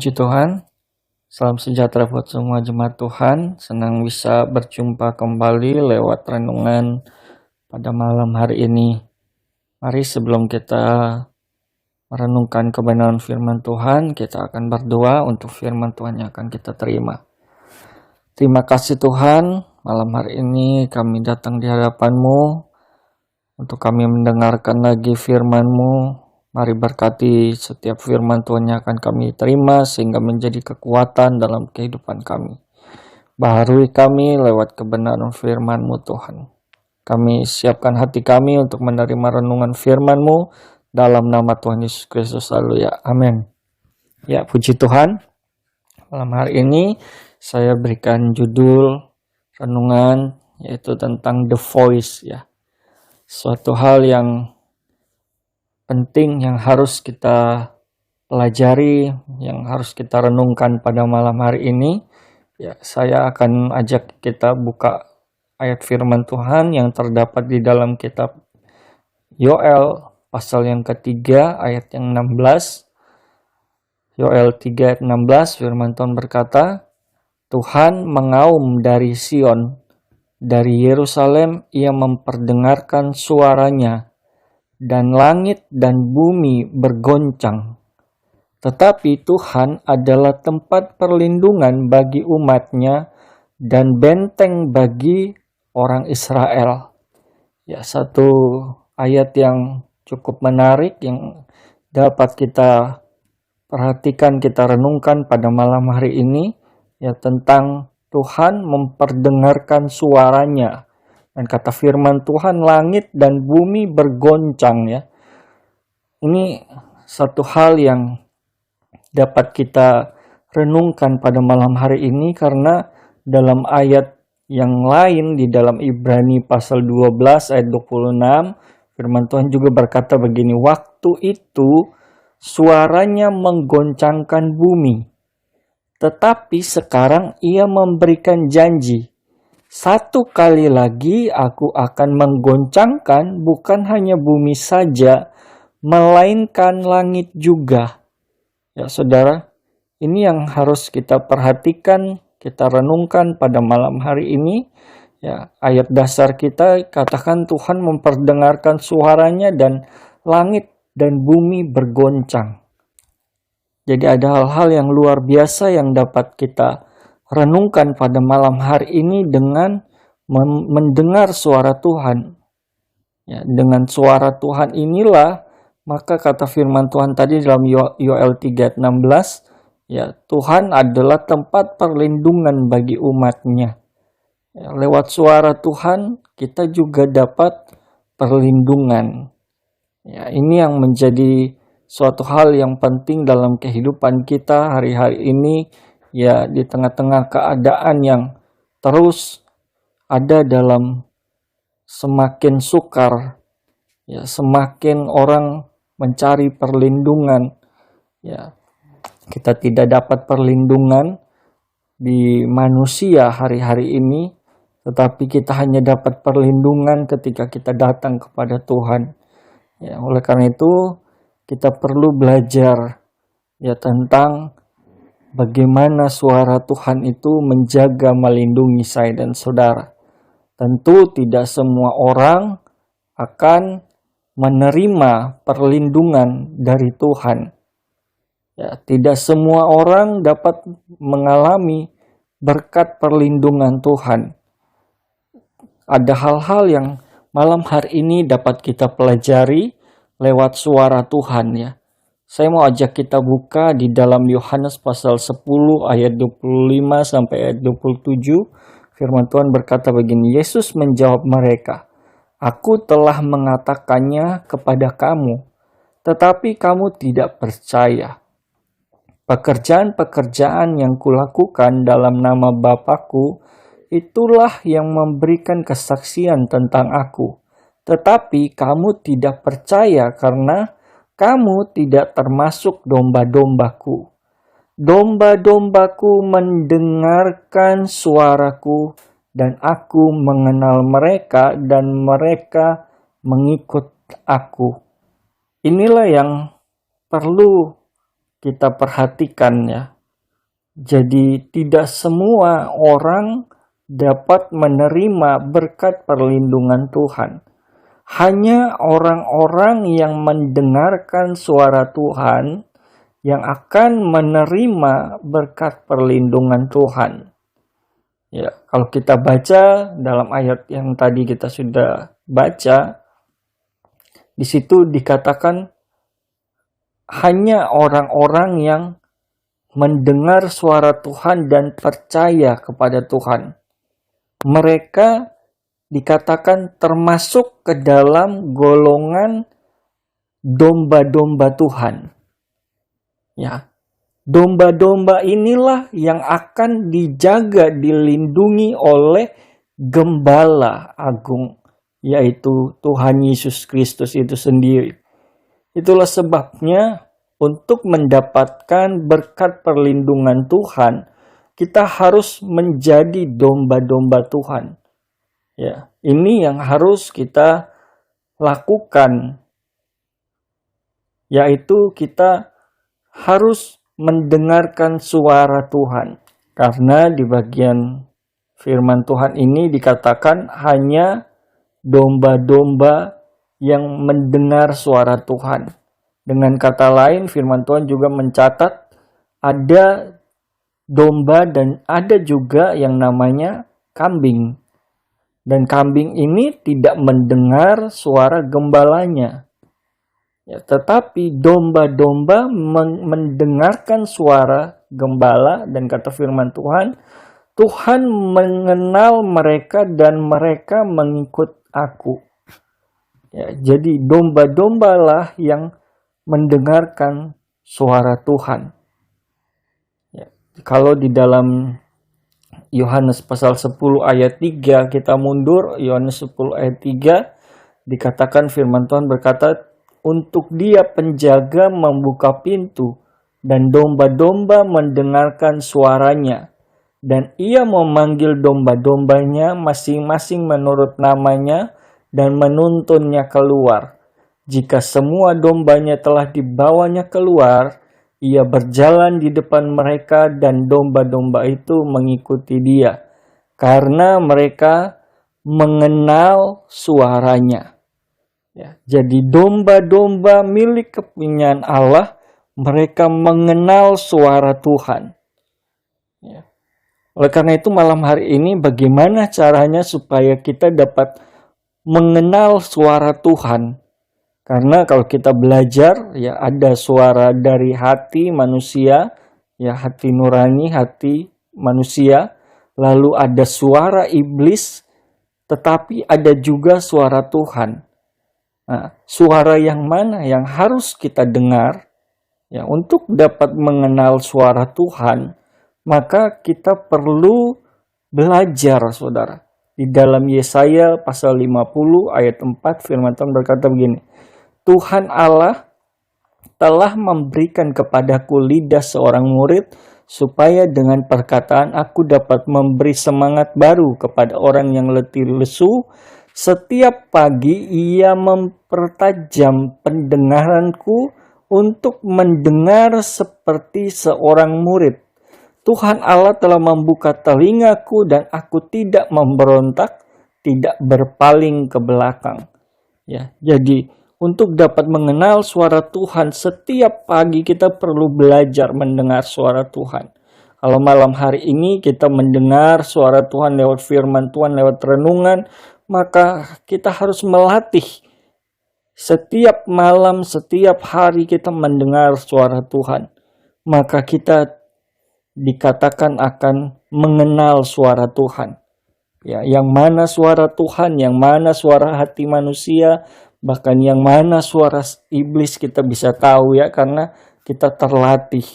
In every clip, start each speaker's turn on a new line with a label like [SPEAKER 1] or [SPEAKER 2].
[SPEAKER 1] Puji Tuhan, salam sejahtera buat semua jemaat Tuhan. Senang bisa berjumpa kembali lewat renungan pada malam hari ini. Mari sebelum kita merenungkan kebenaran firman Tuhan, kita akan berdoa untuk firman Tuhan yang akan kita terima. Terima kasih Tuhan, malam hari ini kami datang di hadapan-Mu untuk kami mendengarkan lagi firman-Mu. Mari berkati setiap firman Tuhan yang akan kami terima sehingga menjadi kekuatan dalam kehidupan kami. Baharui kami lewat kebenaran firman-Mu Tuhan. Kami siapkan hati kami untuk menerima renungan firman-Mu dalam nama Tuhan Yesus Kristus. Haleluya. Amin. Ya, puji Tuhan. Malam hari ini saya berikan judul renungan yaitu tentang The Voice ya. Suatu hal yang penting yang harus kita pelajari, yang harus kita renungkan pada malam hari ini. Ya, saya akan ajak kita buka ayat firman Tuhan yang terdapat di dalam kitab Yoel pasal yang ketiga ayat yang 16. Yoel 3 ayat 16 firman Tuhan berkata, Tuhan mengaum dari Sion, dari Yerusalem ia memperdengarkan suaranya, dan langit dan bumi bergoncang. Tetapi Tuhan adalah tempat perlindungan bagi umat-Nya dan benteng bagi orang Israel. Ya, satu ayat yang cukup menarik yang dapat kita perhatikan, kita renungkan pada malam hari ini, ya, tentang Tuhan memperdengarkan suaranya. Dan kata firman Tuhan, langit dan bumi bergoncang ya. Ini satu hal yang dapat kita renungkan pada malam hari ini karena dalam ayat yang lain di dalam Ibrani pasal 12 ayat 26, firman Tuhan juga berkata begini, waktu itu suaranya menggoncangkan bumi, tetapi sekarang ia memberikan janji. Satu kali lagi aku akan menggoncangkan bukan hanya bumi saja, melainkan langit juga. Ya saudara, ini yang harus kita perhatikan, kita renungkan pada malam hari ini. Ya, ayat dasar kita katakan Tuhan memperdengarkan suaranya dan langit dan bumi bergoncang. Jadi ada hal-hal yang luar biasa yang dapat kita renungkan pada malam hari ini dengan mendengar suara Tuhan. Ya, dengan suara Tuhan inilah, maka kata firman Tuhan tadi dalam Yoel 3:16, ya, Tuhan adalah tempat perlindungan bagi umat-Nya. Ya, lewat suara Tuhan kita juga dapat perlindungan. Ya, ini yang menjadi suatu hal yang penting dalam kehidupan kita hari-hari ini. Ya, di tengah-tengah keadaan yang terus ada dalam semakin sukar, ya, semakin orang mencari perlindungan, ya, kita tidak dapat perlindungan di manusia hari-hari ini, tetapi kita hanya dapat perlindungan ketika kita datang kepada Tuhan. Ya, oleh karena itu kita perlu belajar ya tentang bagaimana suara Tuhan itu menjaga, melindungi saya dan saudara. Tentu tidak semua orang akan menerima perlindungan dari Tuhan. Ya, tidak semua orang dapat mengalami berkat perlindungan Tuhan. Ada hal-hal yang malam hari ini dapat kita pelajari lewat suara Tuhan ya. Saya mau ajak kita buka di dalam Yohanes pasal 10 ayat 25 sampai ayat 27. Firman Tuhan berkata begini, Yesus menjawab mereka, Aku telah mengatakannya kepada kamu, tetapi kamu tidak percaya. Pekerjaan-pekerjaan yang kulakukan dalam nama Bapa-Ku, itulah yang memberikan kesaksian tentang aku. Tetapi kamu tidak percaya karena kamu tidak termasuk domba-dombaku. Domba-dombaku mendengarkan suaraku dan aku mengenal mereka dan mereka mengikut aku. Inilah yang perlu kita perhatikan ya. Jadi tidak semua orang dapat menerima berkat perlindungan Tuhan. Hanya orang-orang yang mendengarkan suara Tuhan yang akan menerima berkat perlindungan Tuhan. Ya, kalau kita baca dalam ayat yang tadi kita sudah baca, di situ dikatakan hanya orang-orang yang mendengar suara Tuhan dan percaya kepada Tuhan. Mereka dikatakan termasuk ke dalam golongan domba-domba Tuhan. Ya, domba-domba inilah yang akan dijaga, dilindungi oleh Gembala Agung, yaitu Tuhan Yesus Kristus itu sendiri. Itulah sebabnya untuk mendapatkan berkat perlindungan Tuhan, kita harus menjadi domba-domba Tuhan. Ya, ini yang harus kita lakukan, yaitu kita harus mendengarkan suara Tuhan. Karena di bagian firman Tuhan ini dikatakan hanya domba-domba yang mendengar suara Tuhan. Dengan kata lain, firman Tuhan juga mencatat ada domba dan ada juga yang namanya kambing. Dan kambing ini tidak mendengar suara gembalanya. Ya, tetapi domba-domba mendengarkan suara gembala, dan kata firman Tuhan, Tuhan mengenal mereka dan mereka mengikut aku. Ya, jadi domba-dombalah yang mendengarkan suara Tuhan. Ya, kalau di dalam Yohanes pasal 10 ayat 3 kita mundur, Yohanes 10 ayat 3 dikatakan firman Tuhan berkata, untuk dia penjaga membuka pintu dan domba-domba mendengarkan suaranya, dan ia memanggil domba-dombanya masing-masing menurut namanya dan menuntunnya keluar. Jika semua dombanya telah dibawanya keluar, ia berjalan di depan mereka dan domba-domba itu mengikuti dia, karena mereka mengenal suaranya. Ya, jadi domba-domba milik kepunyaan Allah, mereka mengenal suara Tuhan. Ya. Oleh karena itu malam hari ini bagaimana caranya supaya kita dapat mengenal suara Tuhan? Karena kalau kita belajar, ya ada suara dari hati manusia, ya hati nurani, hati manusia, lalu ada suara iblis, tetapi ada juga suara Tuhan. Nah, suara yang mana yang harus kita dengar? Ya, untuk dapat mengenal suara Tuhan, maka kita perlu belajar, saudara. Di dalam Yesaya pasal 50 ayat 4 firman Tuhan berkata begini, Tuhan Allah telah memberikan kepadaku lidah seorang murid, supaya dengan perkataan aku dapat memberi semangat baru kepada orang yang letih lesu. Setiap pagi ia mempertajam pendengaranku untuk mendengar seperti seorang murid. Tuhan Allah telah membuka telingaku dan aku tidak memberontak, tidak berpaling ke belakang. Ya, jadi untuk dapat mengenal suara Tuhan, setiap pagi kita perlu belajar mendengar suara Tuhan. Kalau malam hari ini kita mendengar suara Tuhan lewat firman Tuhan, lewat renungan, maka kita harus melatih. Setiap malam, setiap hari kita mendengar suara Tuhan, maka kita dikatakan akan mengenal suara Tuhan. Ya, yang mana suara Tuhan, yang mana suara hati manusia, bahkan yang mana suara iblis kita bisa tahu ya, karena kita terlatih.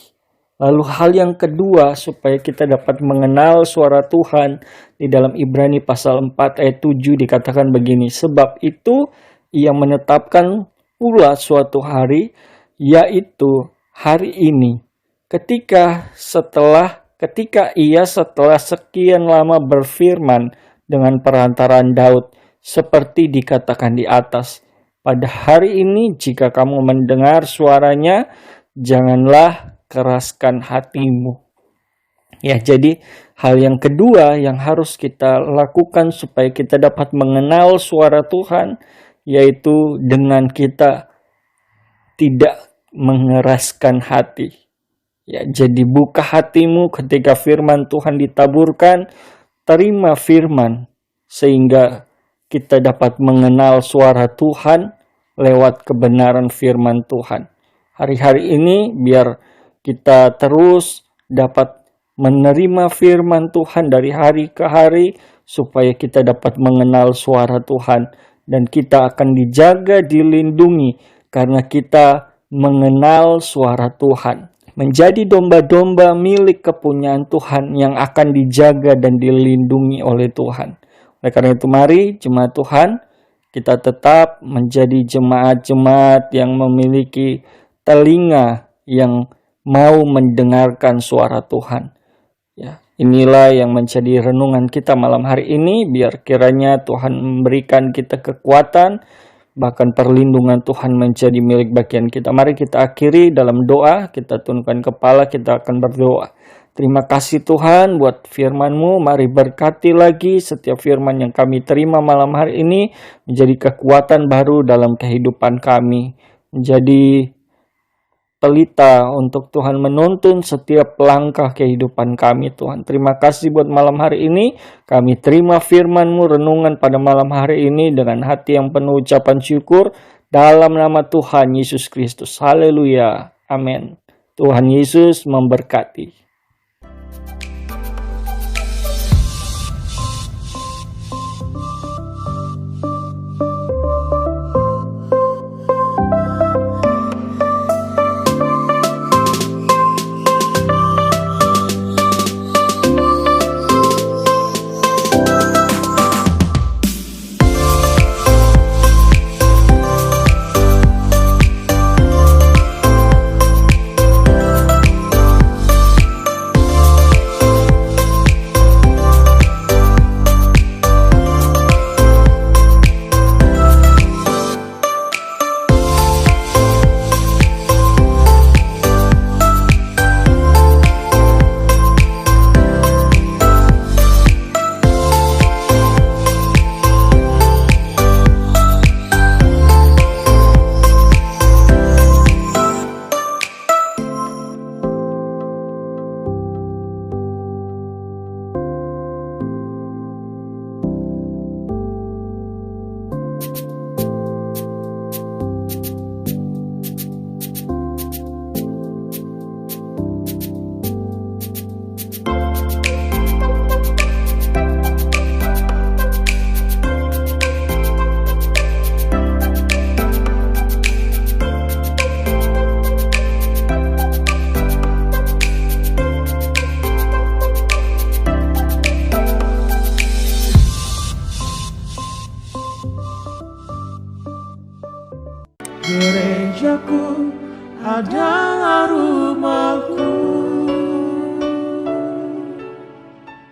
[SPEAKER 1] Lalu hal yang kedua supaya kita dapat mengenal suara Tuhan, di dalam Ibrani pasal 4 ayat 7 dikatakan begini, sebab itu ia menetapkan pula suatu hari, yaitu hari ini, ketika ia setelah sekian lama berfirman dengan perantaraan Daud, seperti dikatakan di atas, pada hari ini jika kamu mendengar suaranya, janganlah keraskan hatimu. Ya, jadi hal yang kedua yang harus kita lakukan supaya kita dapat mengenal suara Tuhan, yaitu dengan kita tidak mengeraskan hati. Ya, jadi buka hatimu ketika firman Tuhan ditaburkan, terima firman sehingga kita dapat mengenal suara Tuhan lewat kebenaran firman Tuhan. Hari-hari ini biar kita terus dapat menerima firman Tuhan dari hari ke hari supaya kita dapat mengenal suara Tuhan dan kita akan dijaga, dilindungi karena kita mengenal suara Tuhan. Menjadi domba-domba milik kepunyaan Tuhan yang akan dijaga dan dilindungi oleh Tuhan. Oleh karena itu mari jemaat Tuhan, kita tetap menjadi jemaat-jemaat yang memiliki telinga yang mau mendengarkan suara Tuhan. Ya, inilah yang menjadi renungan kita malam hari ini, biar kiranya Tuhan memberikan kita kekuatan, bahkan perlindungan Tuhan menjadi milik bagian kita. Mari kita akhiri dalam doa, kita tundukkan kepala, kita akan berdoa. Terima kasih Tuhan buat firman-Mu, mari berkati lagi setiap firman yang kami terima malam hari ini, menjadi kekuatan baru dalam kehidupan kami, menjadi pelita untuk Tuhan menuntun setiap langkah kehidupan kami Tuhan. Terima kasih buat malam hari ini. Kami terima firman-Mu renungan pada malam hari ini dengan hati yang penuh ucapan syukur dalam nama Tuhan Yesus Kristus. Haleluya. Amin. Tuhan Yesus memberkati.